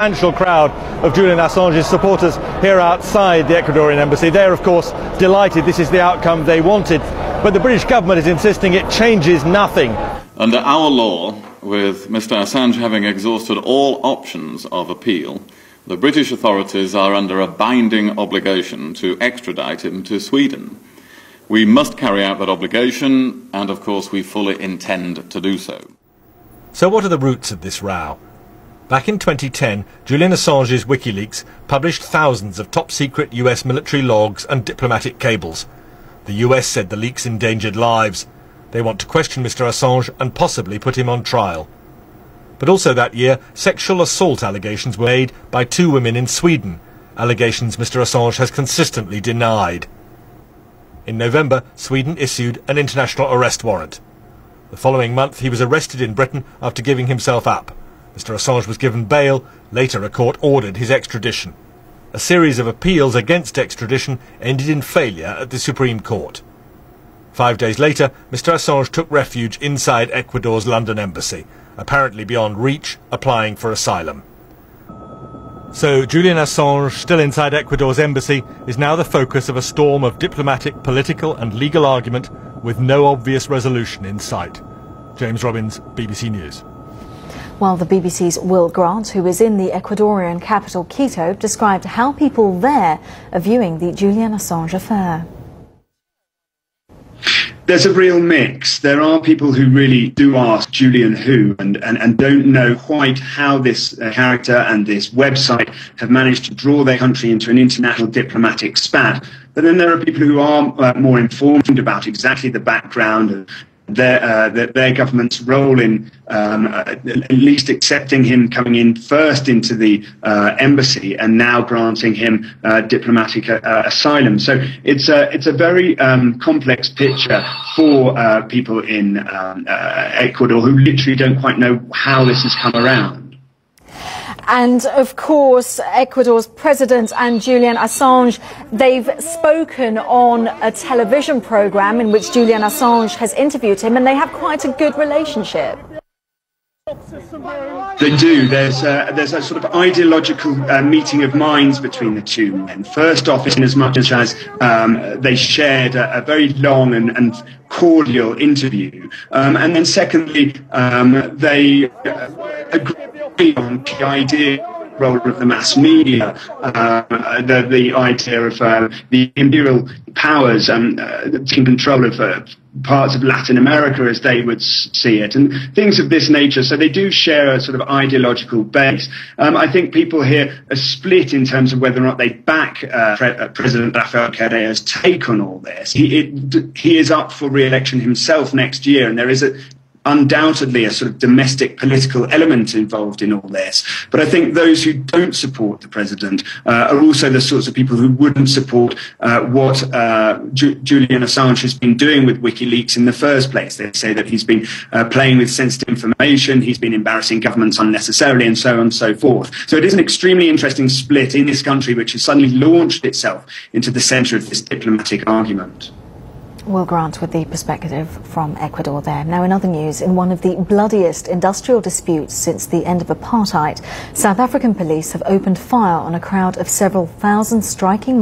Substantial crowd of Julian Assange's supporters here outside the Ecuadorian embassy. They're of course delighted this is the outcome they wanted, but the British government is insisting it changes nothing. Under our law, with Mr. Assange having exhausted all options of appeal, the British authorities are under a binding obligation to extradite him to Sweden. We must carry out that obligation, and of course we fully intend to do so. So what are the roots of this row? Back in 2010, Julian Assange's WikiLeaks published thousands of top-secret US military logs and diplomatic cables. The US said the leaks endangered lives. They want to question Mr. Assange and possibly put him on trial. But also that year, sexual assault allegations were made by two women in Sweden, allegations Mr. Assange has consistently denied. In November, Sweden issued an international arrest warrant. The following month, he was arrested in Britain after giving himself up. Mr. Assange was given bail. Later, a court ordered his extradition. A series of appeals against extradition ended in failure at the Supreme Court. 5 days later, Mr. Assange took refuge inside Ecuador's London embassy, apparently beyond reach, applying for asylum. So Julian Assange, still inside Ecuador's embassy, is now the focus of a storm of diplomatic, political and legal argument with no obvious resolution in sight. James Robbins, BBC News. Well, the BBC's Will Grant, who is in the Ecuadorian capital Quito, described how people there are viewing the Julian Assange affair. There's a real mix. There are people who really do ask Julian who and don't know quite how this character and this website have managed to draw their country into an international diplomatic spat. But then there are people who are more informed about exactly the background of their government's role in at least accepting him coming in first into the embassy and now granting him diplomatic asylum. So it's a very complex picture for people in Ecuador who literally don't quite know how this has come around. And of course, Ecuador's president and Julian Assange, they've spoken on a television program in which Julian Assange has interviewed him, and they have quite a good relationship. They do. There's a sort of ideological meeting of minds between the two men. First off, in as much as they shared a very long and cordial interview, and then secondly, they agree on the idea role of the mass media, the idea of the imperial powers taking control of parts of Latin America as they would see it, and things of this nature. So they do share a sort of ideological base. I think people here are split in terms of whether or not they back President Rafael Correa's take on all this. He is up for re-election himself next year, and there is undoubtedly a sort of domestic political element involved in all this. But I think those who don't support the president are also the sorts of people who wouldn't support what Julian Assange has been doing with WikiLeaks in the first place. They say that he's been playing with sensitive information, he's been embarrassing governments unnecessarily, and so on and so forth. So it is an extremely interesting split in this country which has suddenly launched itself into the centre of this diplomatic argument. Will Grant with the perspective from Ecuador there. Now in other news, in one of the bloodiest industrial disputes since the end of apartheid, South African police have opened fire on a crowd of several thousand striking